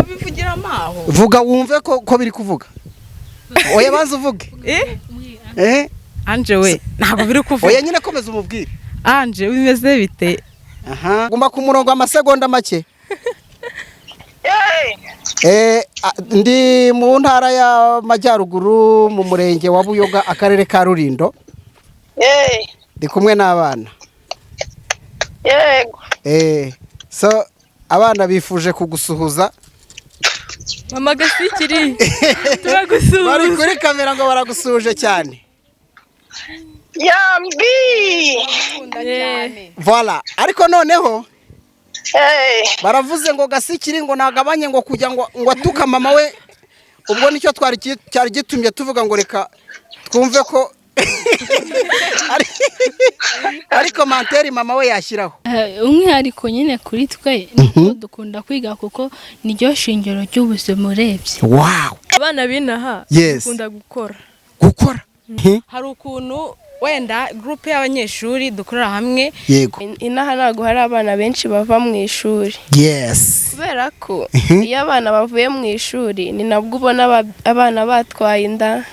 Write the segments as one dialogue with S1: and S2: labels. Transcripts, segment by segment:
S1: bivugira amaho
S2: vuga wumve ko biri kuvuga oya baza uvuge
S1: anje we ntabwo biri kuvuga
S2: oya nyine komeza umubwire
S1: anje bimeze bite
S2: guma ku murongo amasegonda make ndi mu ntara y'Amajyaruguru mu murenge wa Buyoga akarere ka Rulindo ndi kumwe n'abana
S3: yego
S2: so abana bifuje kugusuhuza
S4: mama Gasikiri turagusuhuza
S2: bari kuri kamera ngo baragusuhuje cyane
S3: yambi
S2: voilà ariko noneho baravuze ngo Gasikiri ngo nagabanye ngo kujya ngo atuka mama we ubwo nicyo cyari gitumye tuvuga ngo reka twumve ko ari komanteri mama we yashyiraho
S5: umwihariko nyine kuri twe dukunda kwiga kuko niryo shingiro ry'ubuzima urebye
S2: wow
S4: abana binaha dukunda gukora
S1: hari ukuntu wenda groupe y'abanyeshuri dukorera hamwe
S2: yego
S4: inaha ntago hari abana benshi bava mu ishuri
S2: yes
S4: kubera ko iyo abana bavuye mu ishuri ni nabwo ubona abana batwaye inda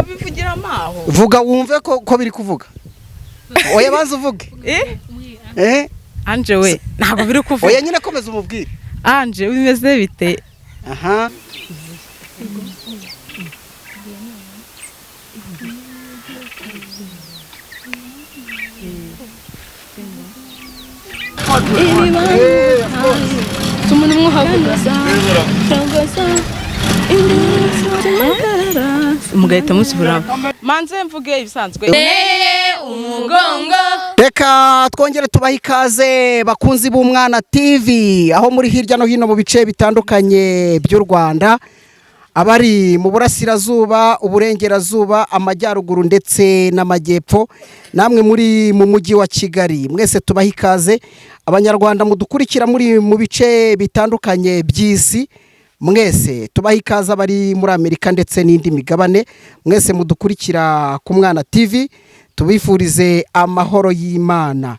S1: bivugira amaho
S2: vuga wumve ko biri kuvuga oya baza uvuge
S1: anje we ntabwo biri kuvuga
S2: oya nyine komeza umubwire
S1: anje bimeze bite mugahita musubira manze mvuge ibisanzwe umugongo
S2: reka twongere tubaha ikaze bakunzi b'Umwana TV aho muri hirya no hino mu bice bitandukanye by'u Rwanda abari mu burasirazuba uburengerazuba amajyaruguru ndetse n'amajyepfo namwe muri mu mujyi wa Kigali mwese tubaha ikaze abanyarwanda mudukurikira muri mu bice bitandukanye by'isi mwese tubaha ikaze abari muri Amerika ndetse n'indi migabane mwese mudukurikira ku Mwana TV tubifurize amahoro y'Imana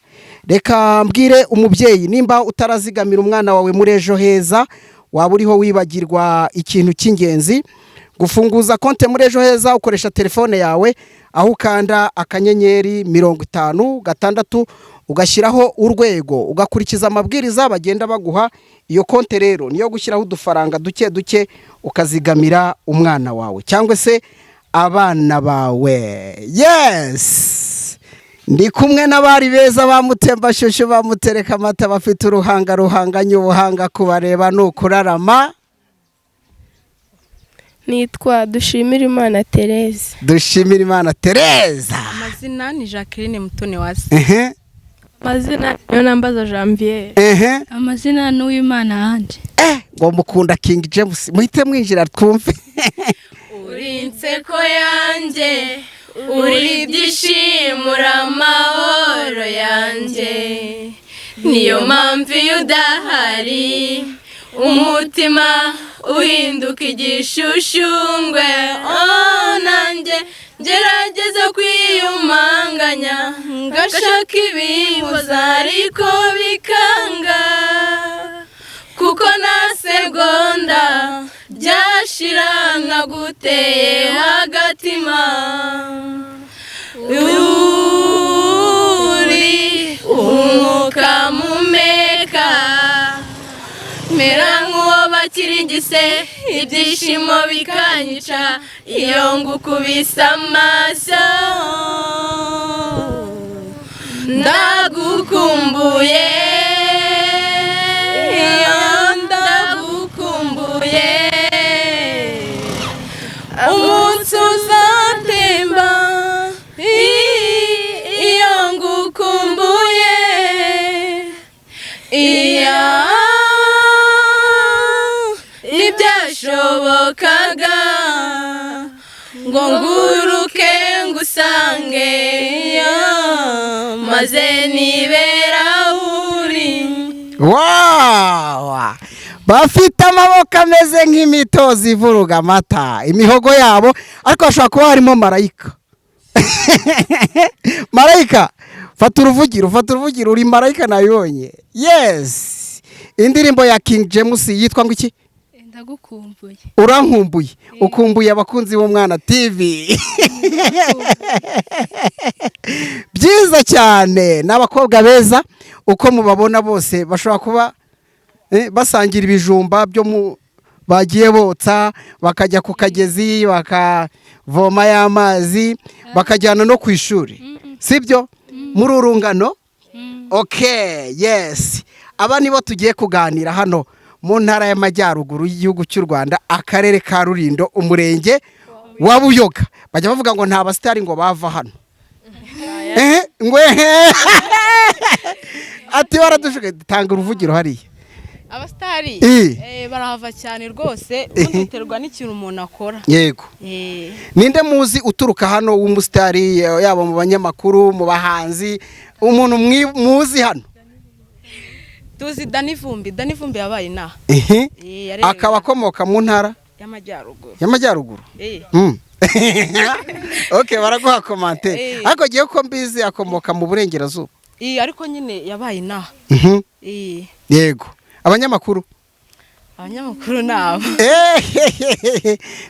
S2: reka mbwire umubyeyi nimba utarazigamira umwana wawe muri ejo heza waba uriho wibagirwa ikintu cy'ingenzi gufunguza konte muri ejo heza ukoresha telefone yawe aho ukanda akanyenyeri 50 ugashyiraho urwego ugakurikiza amabwiriza bagenda baguha iyo konte rero niyo gushyiraho udufaranga duke ukazigamira umwana wawe cyangwa se abana bawe yes ndi kumwe n'abari beza bamutemba shushu bamutereka amata bafite ruhanganye ubuhanga kubareba nukurarama
S4: nitwa Dushimirimana Tereza
S1: amazina ni Jacqueline Mutoni wase
S4: amazina niyo nambaza Janvier
S5: amazina n'Uwimana anje
S2: ngo mukunda King James muhite mwinjira twumve
S4: uri inseko yanjye uri ibyishimura amahoro yanjye niyo mpamvu iyo udahari umutima uhinduka igishushushungwe nanjye gerageza kwiyumanganya ngashaka ibibuza ariko bikanga kuko na segonda byashira nkaguteye hagatima uri umwuka mumeka mera nk'uwo bakirigise ibyishimo bikanyica iyo ngukubise amaso ndagukumbuye umunsi uzatemba iyo ngukumbuye ibyashobokaga ngo nguruke ngusange maze nibera uri
S2: wow bafite amaboko ameze nk'imitozo ivuruga amata imihogo yabo ariko hashobora kuba harimo marayika. Marayika fata uruvugiro uri marayika nabibonye. Yes, indirimbo ya King James yitwa ngo iki?
S5: Ndagukumbuye.
S2: Urankumbuye ukumbuye abakunzi b'Umwana TV. Byiza cyane n'abakobwa beza uko mubabona bose bashobora kuba basangira ibijumba byo bagiye botsa bakajya ku kagezi bakavoma y'amazi bakajyana no ku ishuri sibyo muri urungano. Okay, yes, aba nibo tugiye kuganira hano mu ntara y'amajyaruguru y'igihugu cy'u Rwanda, akarere ka Rulindo, umurenge wa Buyoga. Bajya bavuga ngo nta basitari ngo bava hano. Ati waradushuke tanga uruvugiro hariya.
S1: Abasitari barahava cyane rwose, uterwa n'ikintu umuntu akora.
S2: Yego. Ninde muzi uturuka hano w'umusitari yaba mu banyamakuru mu bahanzi umuntu muzi hano?
S1: Tuzi Danivumbi yabaye inaha.
S2: Akaba akomoka mu ntara y'amajyaruguru. Okay, baraguha komante. Ariko giye ko mbizi akomoka mu burengerazuba.
S1: Ariko nyine yabaye inaha.
S2: Yego. Abanyamakuru
S1: nabo.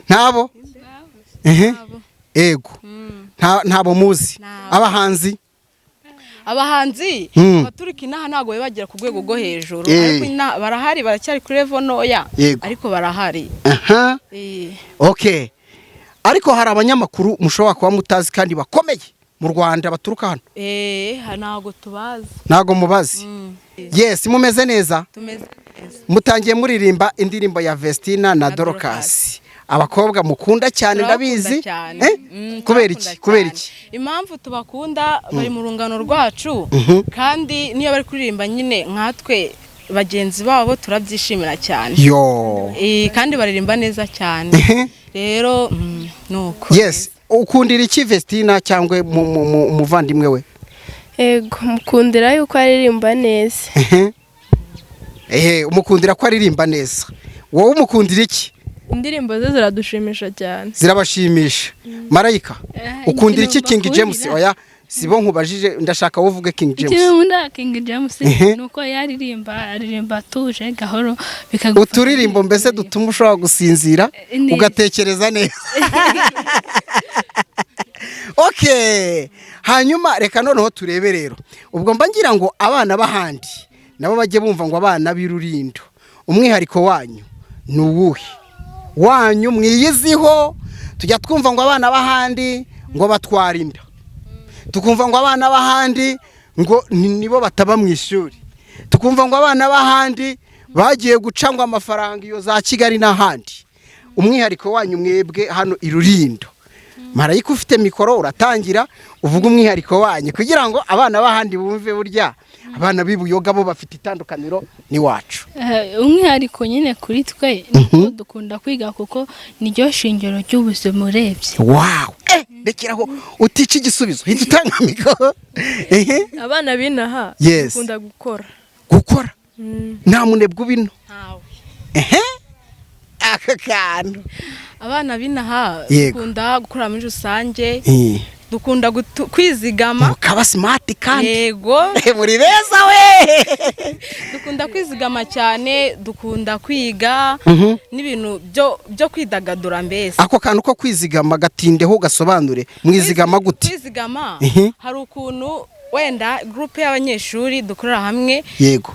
S2: Ntabo. Yego. Ntabo muzi.
S1: Abahanzi baturika inaha ntago bagera ku rwego rwo hejuru, ariko barahari baracyari kuri level noya, ariko barahari. Okay, ariko hari abanyamakuru mushobora kuba mutazi kandi bakomeye mu Rwanda baturuka hano. Ntago tubazi.
S2: Ntago mubazi. Yes, mumeze neza.
S1: Tumeze neza.
S2: Mutangiye muririmba indirimbo ya Vestina na Dorcas. Abakobwa mukunda cyane ndabizi. Kubera iki?
S1: Impamvu tubakunda bari mu rungano rwacu, kandi niyo bari kuririmba nyine nkatwe bagenzi babo turabyishimira cyane. Kandi baririmba neza cyane. Rero nuko.
S2: Yes, ukundira iki Vestina cyangwa umuvandimwe we?
S4: Ego, mukundira yuko aririmba neza.
S2: Umukundira ko aririmba neza. Wowe umukundira iki?
S4: Indirimbo ze ziradushimisha cyane.
S2: Zirabashimisha. Marayika, ukundira iki King James? Oya, sibo nkubajije, ndashaka uvuge King James.
S5: Ikindi King James nuko aririmba tuje gahoro
S2: bikagufasha. Uturirimbo mbese dutuma ushobora gusinzira ugatekereza neza. Okay, hanyuma reka noneho turebe rero. Ubwo mba ngira ngo abana bahandi nabo bajye bumva ngo abana b'Irulindo umwihariko wanyu ni uwuhe? Wanyu mwiyiziho. Tujya twumva ngo abana bahandi ngo batwara inda, tukumva ngo abana bahandi ngo nibo bataba mu ishuri, tukumva ngo abana bahandi bagiye gucangwa amafaranga iyo za Kigali n'ahandi. Umwihariko wanyu mwebwe hano Irulindo. Marayika ufite mikoro uratangira uvuga umwihariko wanyu kugira ngo abana bahandi bumve burya abana b'Ibuyoga bo bafite itandukaniro ni wacu.
S5: Umwihariko nyine kuri twe dukunda kwiga kuko niryo shingiro ry'ubuzima urebye.
S2: Wow, rekeraho utici igisubizo hita utanga mikoro.
S4: Abana binaha dukunda
S2: gukora nta munebwe ubino. Akakano
S1: abana binaha dukunda gukora muri rusange, dukunda kwizigama,
S2: ukaba smart kandi.
S1: Yego,
S2: muri beza we.
S1: Dukunda kwizigama cyane, dukunda kwiga n'ibintu byo kwidagadura mbese.
S2: Ako kantu ko kwizigama gatindeho gasobanure mwizigama gute?
S1: Kwizigama hari ukuntu wenda groupe y'abanyeshuri dukorera hamwe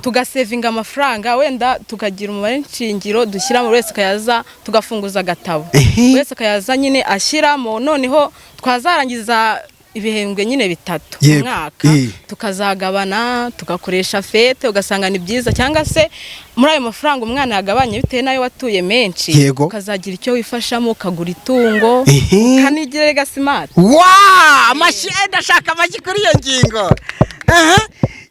S1: tugasevinga amafaranga, wenda tukagira umubare nshingiro dushyira mu wese kayaza tugafunguza agatabo, wese kayaza nyine ashyiramo, noneho twazarangiza ibihembwe nyine bitatu mwaka tukazagabana tugakoresha fete, ugasanga ni byiza, cyangwa se muri ayo mafaranga umwana yagabanye bitewe nayo watuye menshi ukazagira icyo wifashamo, ukagura itungo ukanigira gasimati.
S2: Ndashaka amashyi kuri iyo ngingo.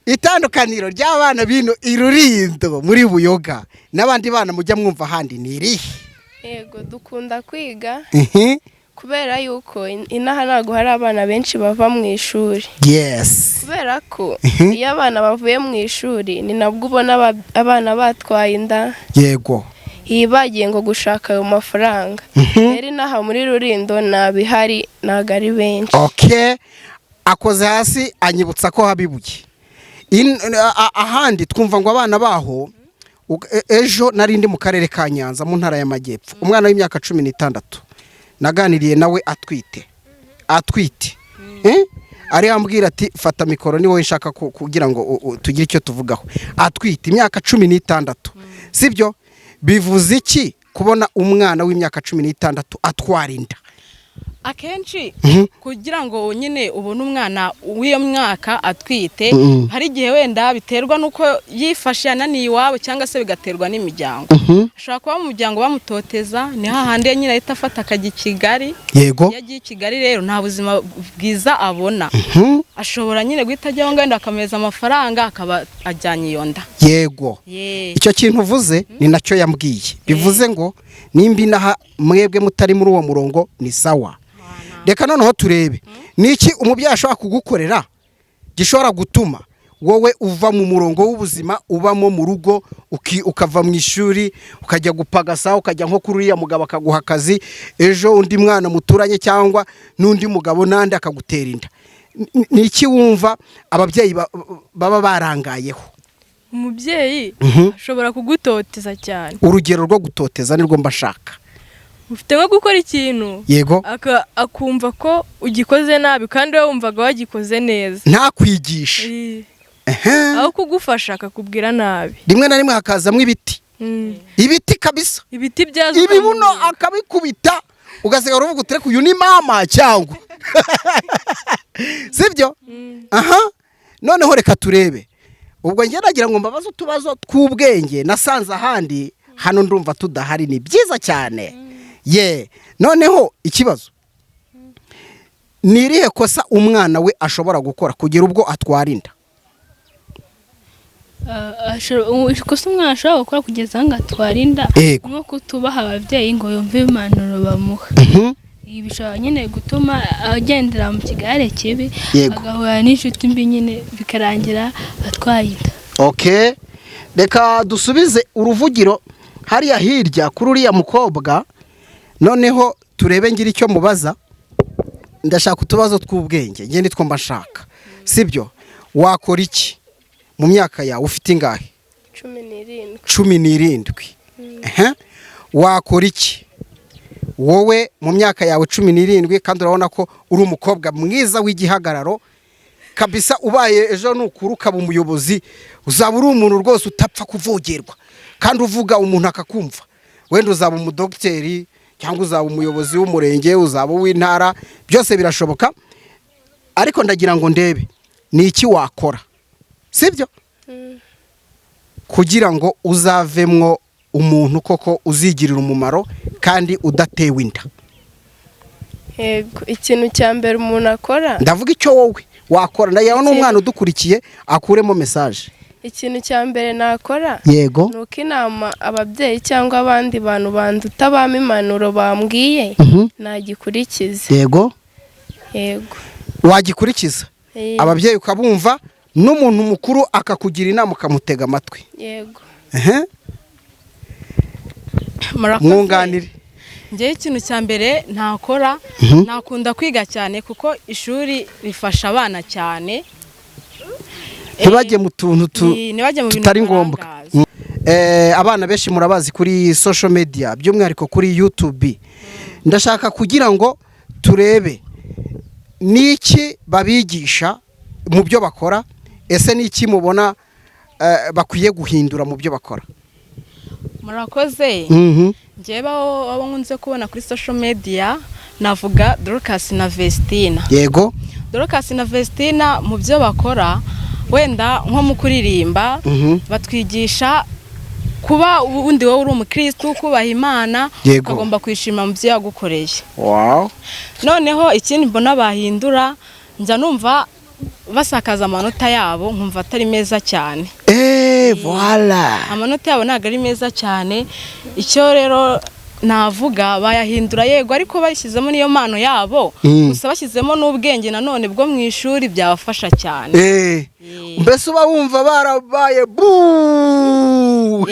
S2: Itandukaniro ry'abana bino Irulindo muri Buyoga n'abandi bana mujya mwumva handi ni irihe?
S4: Yego, dukunda kwiga kubera yuko inaha ntabwo hari abana benshi bava mu ishuri.
S2: Yes.
S4: Kubera ko iyo abana bavuye mu ishuri ni nabwo ubona abana batwaye inda.
S2: Yego.
S4: Bagiye ngo gushaka ayo mafaranga. Rero inaha muri Rulindo ntabihari, ntabwo ari benshi.
S2: Okay. Akoze hasi anyibutsa ko habibuye. Ahandi twumva ngo abana baho ejo narindi mu karere ka Nyanza mu ntara y'Amajyepfo. Umwana w'imyaka 16 naganiriye nawe atwite ari ambwira ati fata mikoro ni wowe nshaka kugira ngo tugire icyo tuvugaho. Atwite imyaka 16. Sibyo bivuze iki kubona umwana w'imyaka 16 atwara inda?
S1: Akenshi kugira ngo nyine ubone umwana w'iyo myaka atwite hari igihe wenda biterwa nuko yifashe yananiye iwabo cyangwa se bigaterwa n'imiryango. Ashobora kuba mu muryango bamutoteza ni hahandi nyine ahita afata akajya i Kigali.
S2: Yego.
S1: Yagiye i Kigali rero nta buzima bwiza abona. Ashobora nyine guhita ajyaho ngenda akameza amafaranga akaba ajyanye iyo nda.
S2: Yego. Icyo kintu uvuze ni nacyo yambwiye. Bivuze ngo nimba inaha mwebwe mutari muri uwo murongo ni sawa. Reka noneho turebe niki umubyeyi ashobora kugukorera gishobora gutuma wowe uva mu murongo w'ubuzima ubamo mu rugo ukava mu ishuri ukajya gupagasa ukajya nko kuri uriya mugabo akaguha akazi ejo undi mwana muturanye cyangwa n'undi mugabo nande akagutera inda. Niki wumva ababyeyi baba barangayeho?
S5: Umubyeyi ashobora kugutoteza cyane.
S2: Urugero rwo gutoteza nirwo mbashaka.
S5: Ufite nko gukora ikintu
S2: yego
S5: akumva ko ugikoze nabi kandi we wumvaga wagikoze neza,
S2: nta kwigisha
S5: aho kugufasha akakubwira nabi.
S2: Rimwe na rimwe hakazamwe ibiti kabisa,
S5: ibiti byazo
S2: ibibuno akabikubita ugasigara uvuga utere uyu ni mama cyangwa sibyo. Noneho reka turebe ubwo njye nagira ngo mbabaze utubazo tw'ubwenge nasanze ahandi, hano ndumva tudahari. Ni byiza cyane. Noneho ikibazo ni irihe kosa umwana we ashobora gukora kugira ubwo atwara inda?
S5: Kosa umwana ashobora gukora kugeza ngo atwara inda nko kutubaha ababyeyi ngo yumve impanuro bamuha. Ibi bishobora nyine gutuma agendera mu kigare kibi agahura n'inshuti mbi nyine bikarangira atwaye inda.
S2: Okay, reka dusubize uruvugiro hariya hirya kuri uriya mukobwa. Noneho turebe ngira icyo mubaza. Ndashaka utubazo tw'ubwenge nge nitwo mbashaka, sibyo? Wakora iki mu myaka yawe ufite ingahe? 17. Wakora iki wowe mu myaka yawe 17 kandi urabona ko uri umukobwa mwiza w'igihagararo kabisa, ubaye ejo nukuru ukaba umuyobozi uzaba uri umuntu rwose utapfa kuvogerwa kandi uvuga umuntu akakumva. Wenda uzaba umudokiteri cyangwa uzaba umuyobozi w'umurenge, uzaba w'intara, byose birashoboka. Ariko ndagira ngo ndebe ni iki wakora, sibyo? Kugira ngo uzavemwo umuntu koko uzigirira umumaro kandi udatewe inda.
S4: Yego, ikintu cya mbere umuntu akora,
S2: ndavuga icyo wowe wakora, ndayaho n'umwana udukurikiye akuremo message.
S4: Ikintu cya mbere nakora
S2: yego
S4: nuko inama ababyeyi cyangwa abandi bantu banduta bama impanuro bambwiye nagikurikiza.
S2: Yego wagikurikiza ababyeyi ukabumva, n'umuntu mukuru akakugira inama ukamutega amatwi.
S4: Yego.
S2: Mwunganire.
S1: Ngewe ikintu cya mbere ntakora, nakunda kwiga cyane kuko ishuri rifasha abana cyane.
S2: Ntibajye mu tuntu tutari ngombwa. Abana benshi murabazi kuri social media, by'umwihariko kuri YouTube. Ndashaka kugira ngo turebe niki babigisha mu byo bakora, ese niki mubona bakwiye guhindura mu byo bakora.
S1: Murakoze. Ngewe abo nkunze kubona kuri social media navuga Dorcas na Vestina.
S2: Yego.
S1: Dorcas na Vestina mu byo bakora wenda nko mu kuririmba batwigisha kuba ubundi wowe uri umukristo, kubaha Imana, ukagomba kwishima mu byo yagukoreye.
S2: Wow.
S1: Noneho ikindi mbona bahindura, njya numva basakaza amanota yabo nkumva atari meza cyane.
S2: Voilà.
S1: Amanota yabo ntago ari meza cyane. Icyo rero navuga bayahindura yego ariko bashyizemo niyo mpano yabo gusa bashyizemo n'ubwenge nanone bwo mu ishuri byabafasha cyane.
S2: Mbese uba wumva barabaye bu.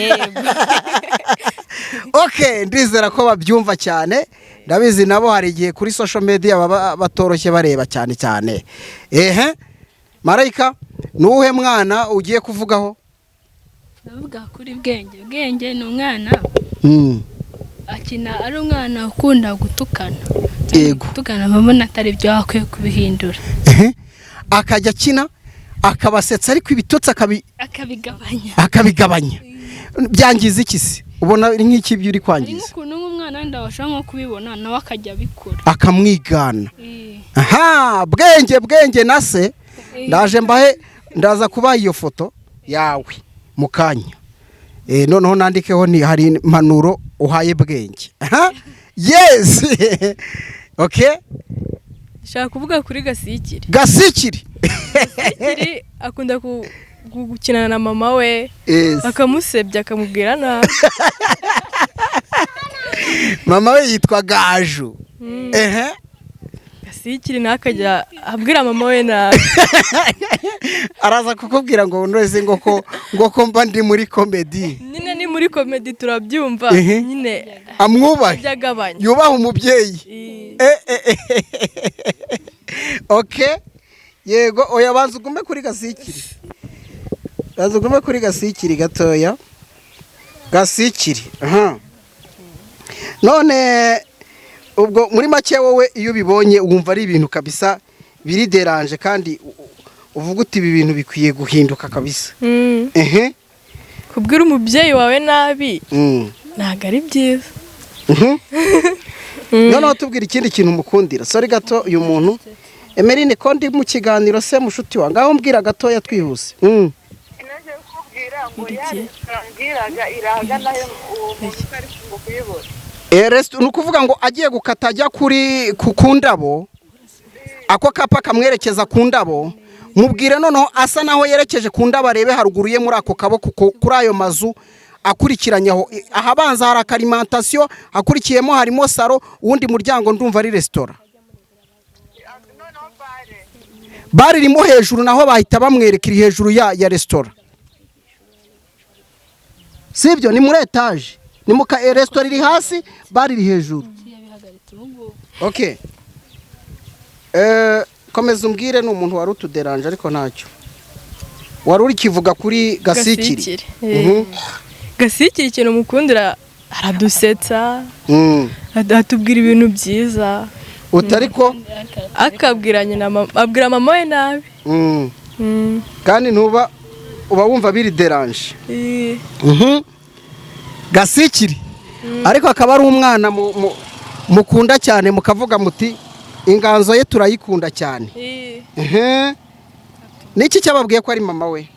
S2: Okay, ndizera ko babyumva cyane. Ndabizi nabo hari igihe kuri social media baba batoroshye bareba cyane cyane. Marayika, nuhe mwana ugiye kuvugaho?
S5: Ndavuga kuri bwenge. Bwenge ni umwana akina ari umwana ukunda gutukana.
S2: Yego.
S5: Gutukana babona atari byo akwiye kubihindura.
S2: Akajya akina akabasetsa ariko ibitotsi akabigabanya. Byangiza iki se? Ubona nk'iki byo uri kwangiza?
S5: Ari nk'ukuntu nk'umwana ndabashaka nko kubibona nawe akajya bikora.
S2: Akamwigana. Bwenge na se. Ndaza kubaha iyo foto yawe mukanya. Noneho nandikeho ni hari impanuro uhaye bwenge. Yes. Okay.
S4: Shaka kuvuga kuri Gasikiri.
S2: Gasikiri
S4: akunda gukinana na mama we. Akamusebya akamubwira na.
S2: Mama we yitwa Gaju.
S4: Gasikiri nakajya abwira mama we na.
S2: Araza kukubwira ngo ndoze ngo ko mba ndi muri comedy.
S4: Nyine ni muri comedy turabyumva. Nyine
S2: amwubahe. Yubaha umubyeyi. Okay. Yego oya banza ugume kuri Gasikiri. Bazugume kuri Gasikiri gatoya. Gasikiri. None ubwo muri make wowe iyo bibonye wumva ari ibintu kabisa biri deranje kandi uvuga uti ibi bintu bikwiye guhinduka kabisa.
S4: Kubwira umubyeyi wawe nabi ntago ari byiza.
S2: Noneho tubwira ikindi kintu mukundira. Sorry gato uyu muntu Emeline ko ndi mu kiganiro se mushuti wange aho mbwira gatoya twihuse. Nukuvuga ngo agiye gukata ajya kuri kundabo ako kapa kamwerekeza kundabo mubwire noneho asa naho yerekeje kundabo arebe haruguru ye muri ako kaboko kuri ayo mazu akurikiranyaho ahabanza hari akalimentation akurikiyemo harimo saro uwundi muryango ndumva ari restaurant bari irimo hejuru naho bahita bamwerekira hejuru ya restaurant. Sibyo ni muri etage ni mu restaurant iri hasi bari iri hejuru. Okay. Komeza umbwire ni umuntu wari utuderanje ariko ntacyo. Wari uri kivuga kuri Gasikiri.
S4: Gasikiri ikintu mukundira aradusetsa. Atubwira ibintu byiza.
S2: Utariko
S4: akabwira nyina abwira mama we nabi.
S2: Kandi ntuba uba wumva biri deranje. Gasikiri ariko akaba ari umwana mukunda cyane mukavuga muti inganzo ye turayikunda cyane. Niki cyababwiye ko ari mama we?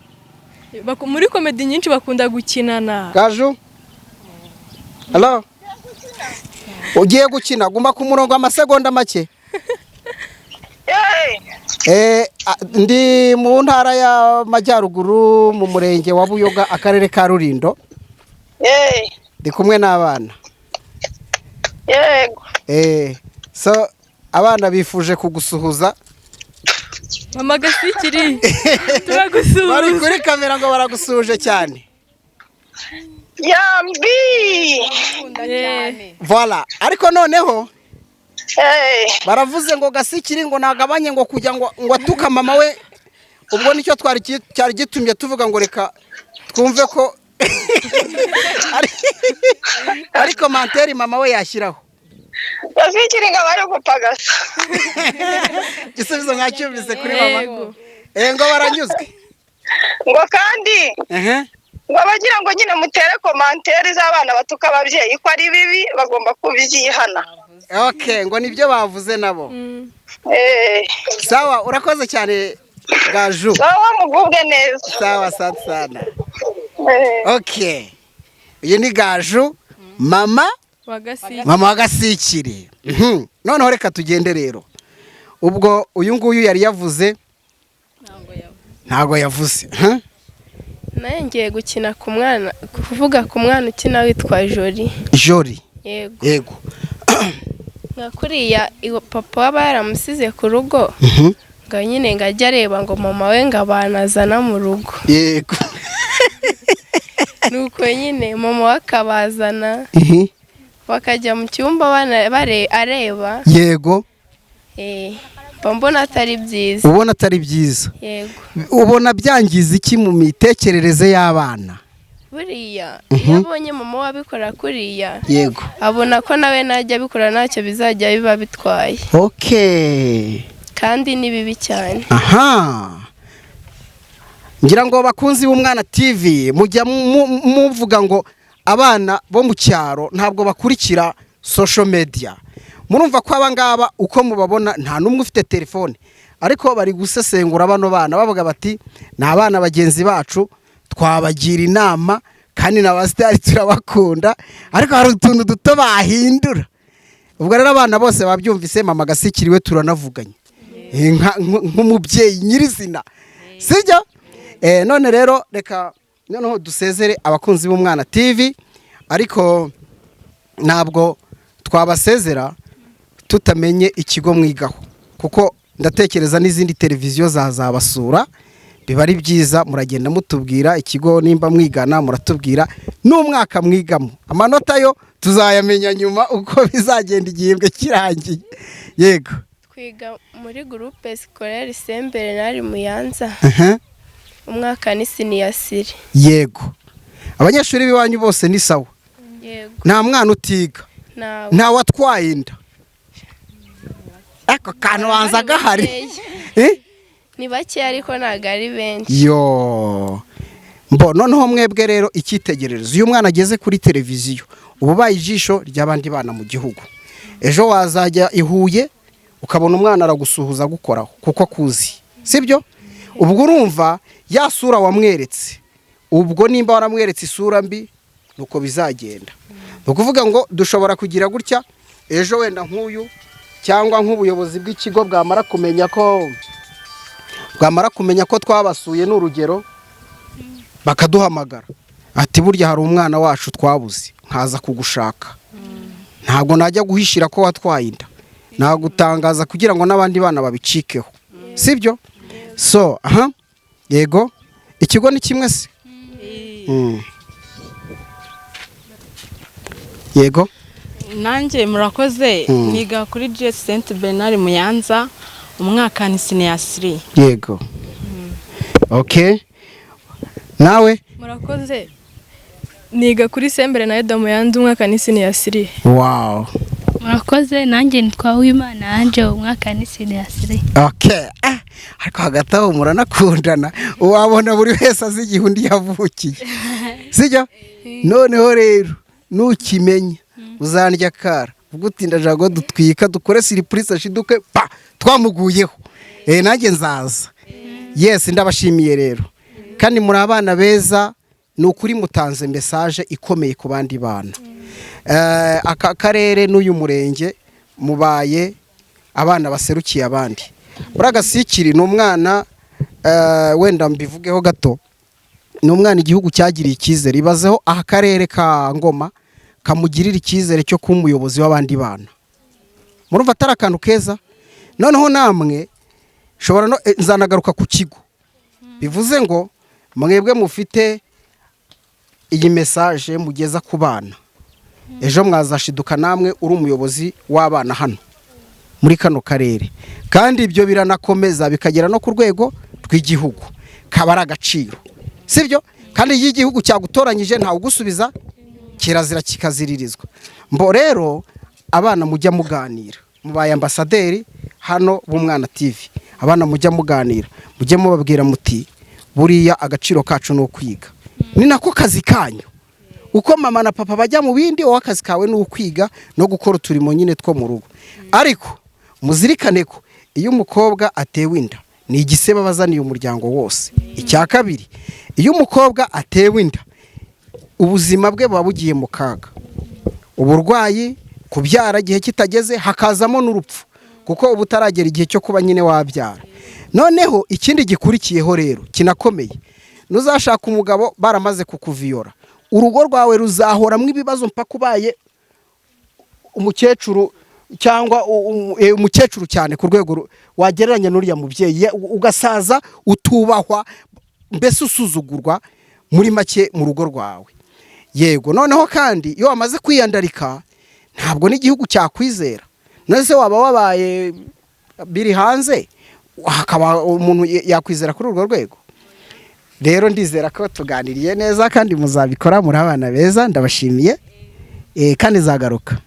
S4: Muri comedy nyinshi bakunda gukinana.
S2: Gaju Hello. Ugiye gukina guma ku murongo amasegonda make. Ndi mu ntara ya Majyaruguru mu murenge wa Buyoga akarere ka Rulindo. Ndi kumwe n'abana.
S3: Yego.
S2: So abana bifuje kugusuhuza.
S4: Mama Gasikiri turagusuhuza.
S2: Bari kuri kamera ngo baragusuhuje cyane.
S3: Yambi.
S2: Voilà. Ariko noneho baravuze ngo Gasikiri ngo nagabanye ngo kujya ngo atuka mama we. Ubwo nicyo cyari gitumye tuvuga ngo reka twumve ko ari commentaire mama we yashyiraho.
S3: Gasikiri ngo bari gupagasa.
S2: Gisubizo nkacyumvise kuri mama. Ngo baranyuzwe.
S3: Ngo kandi ngo bagira ngo nyine mutere commentaire z'abana batuka ababyeyi ko ari bibi bagomba kubyihana.
S2: Okay, ngo nibyo bavuze nabo. Sawa, urakoze cyane Gaju.
S3: Sawa mugubwe neza.
S2: Sawa sana. Okay. Uyu ni Gaju, mama wa Gasikiri. Noneho reka tugende rero. Ubwo uyu nguyu yari yavuze ntago yavuze.
S4: Naye ngiye gukina ku mwana kuvuga ku mwana ukina witwa Jori.
S2: yego
S4: nka kuriya papa waba yaramusize ku rugo ngo nyine ngo ajye areba ngo mama we ngo abanazana mu rugo
S2: yego
S4: nuko nyine mama we akabazana bakajya mu cyumba areba
S2: yego
S4: mbona atari byiza.
S2: Ubona atari byiza?
S4: Yego.
S2: Ubona byangiza iki mu mitekerereze y'abana?
S4: Buriya iyo abonye mama wabikora kuriya,
S2: yego,
S4: abona ko nawe najya abikora ntacyo bizajya biba bitwaye.
S2: Okay.
S4: Kandi ni bibi cyane.
S2: Aha. Ngira ngo bakunzi b'Umwana TV mujya muvuga ngo abana bo mu cyaro ntabwo bakurikira social media. Murumva ko abangaba uko mubabona nta numwe ufite telefone, ariko bari gusesengura bano bana bavuga bati na abana bagenzi bacu twabagira inama kandi n'abastari turabakunda, ariko hari utuntu duto bahindura. Ubwo rero abana bose babyumvise mama gasikiriwe turanavuganye nk'umubyeyi nyirizina, sijya? None rero reka noneho dusezere abakunzi b'Umwana TV, ariko ntabwo twabasezera tutamenye ikigo mwigaho, kuko ndatekereza n'izindi televiziyo zazabasura. Biba ari byiza muragenda mutubwira ikigo nimba mwigana, muratubwira n'umwaka mwigamo. Amanota yo tuzayamenya nyuma uko bizagenda igihembwe kirangiye. Yego.
S4: Twiga muri groupe scolaire Saint Bernard Muyanza. Umwaka ni siniyasiri.
S2: Yego. Abanyeshuri biwanyu bose ni sawa?
S4: Yego.
S2: Nta mwana utiga? Nta watwaye inda? Eko kantu wanza gahari.
S4: Ni bake ariko ntago ari benshi.
S2: Yo. Noneho mwebwe rero icyitegererezo, uyu mwana ageze kuri televiziyo ubu baye ijisho ry'abandi bana mu gihugu. Ejo wazajya ihuye ukabona umwana aragusuhuza gukoraho kuko akuzi, sibyo? Ubwo urumva yasura wamweretse, ubwo nimba waramweretse isura mbi nuko bizagenda. Ukuvuga ngo dushobora kugira gutya ejo wenda nk'uyu cyangwa nk'ubuyobozi bw'ikigo bwamara kumenya ko twabasuye n'urugero bakaduhamagara ati burya hari umwana wacu twabuze nkaza kugushaka, ntabwo najya guhishira ko watwaye inda, nagutangaza kugira ngo n'abandi bana babicikeho, sibyo? So yego, ikigo ni kimwe se? Yego.
S1: Nanjye murakoze, niga kuri GS Saint Bernard Muyanza, umwaka ni siniyasiri.
S2: Yego. Okay. Nawe?
S6: Murakoze, niga kuri Saint Bernard Muyanza, umwaka ni siniyasiri.
S2: Wow.
S5: Murakoze, nanjye nitwa Umwana anje, umwaka ni siniyasiri.
S2: Okay. Ariko hagati aho muranakundana, wabona buri wese azi igihe undi yavukiye, sijya? Noneho rero nukimenya uzandya kara ubwo utinda jago dutwika dukore surprise ashiduke twamuguyeho. Nanjye nzaza. Yes, ndabashimiye rero kandi muri abana beza, nukuri mutanze message ikomeye ku bandi bana. Aka karere n'uyu murenge mubaye abana baserukiye abandi. Buragasikiri n'umwana wenda mbivugeho gato, n'umwana igihugu cyagiriye icyizere. Ibazeho aha karere ka Ngoma kamugirira icyizere cyo kuba umuyobozi w'abandi bana. Murumva atari akantu keza? Noneho namwe shobora no nzanagaruka ku kigo, bivuze ngo mwebwe mufite iyi message mugeza ku bana, ejo mwazashiduka namwe uri umuyobozi w'abana hano muri kano karere, kandi ibyo biranakomeza bikagera no ku rwego rw'igihugu, kabara agaciro, sibyo? Kandi iyo igihugu cyagutoranyije ntawe ugusubiza, kirazira kikaziririzwa. Rero abana mujya muganira, mubaye ambasaderi hano b'Umwana TV, abana mujya muganira, mujye mubabwira muti buriya agaciro kacu no kwiga, ni nako kazi kanyu. Uko mama na papa bajya mu bindi, wowe akazi kawe ni ukwiga no gukora uturimo nyine two mu rugo. Ariko muzirikane ko iyo umukobwa atewe inda ni igisebe bazaniye umuryango wose. Icya kabiri, iyo umukobwa atewe inda ubuzima bwe buba bugiye mu kaga, uburwayi, kubyara igihe kitageze, hakazamo n'urupfu, kuko ubu utaragera igihe cyo kuba nyine wabyara. Noneho ikindi gikurikiyeho rero kinakomeye, nuzashaka umugabo baramaze kukuviyora, urugo rwawe ruzahoramo ibibazo mpaka ubaye umukecuru cyangwa umukecuru cyane ku rwego wagereranya n'uriya mubyeyi ugasaza utubahwa mbese usuzugurwa muri make mu rugo rwawe. Yego, noneho kandi iyo wamaze kwiyandarika ntabwo n'igihugu cyakwizera. Nose waba wabaye biri hanze hakaba umuntu yakwizera kuri urwo rwego. Rero ndizera ko tuganiriye neza kandi muzabikora muri abana beza, ndabashimiye kandi zagaruka.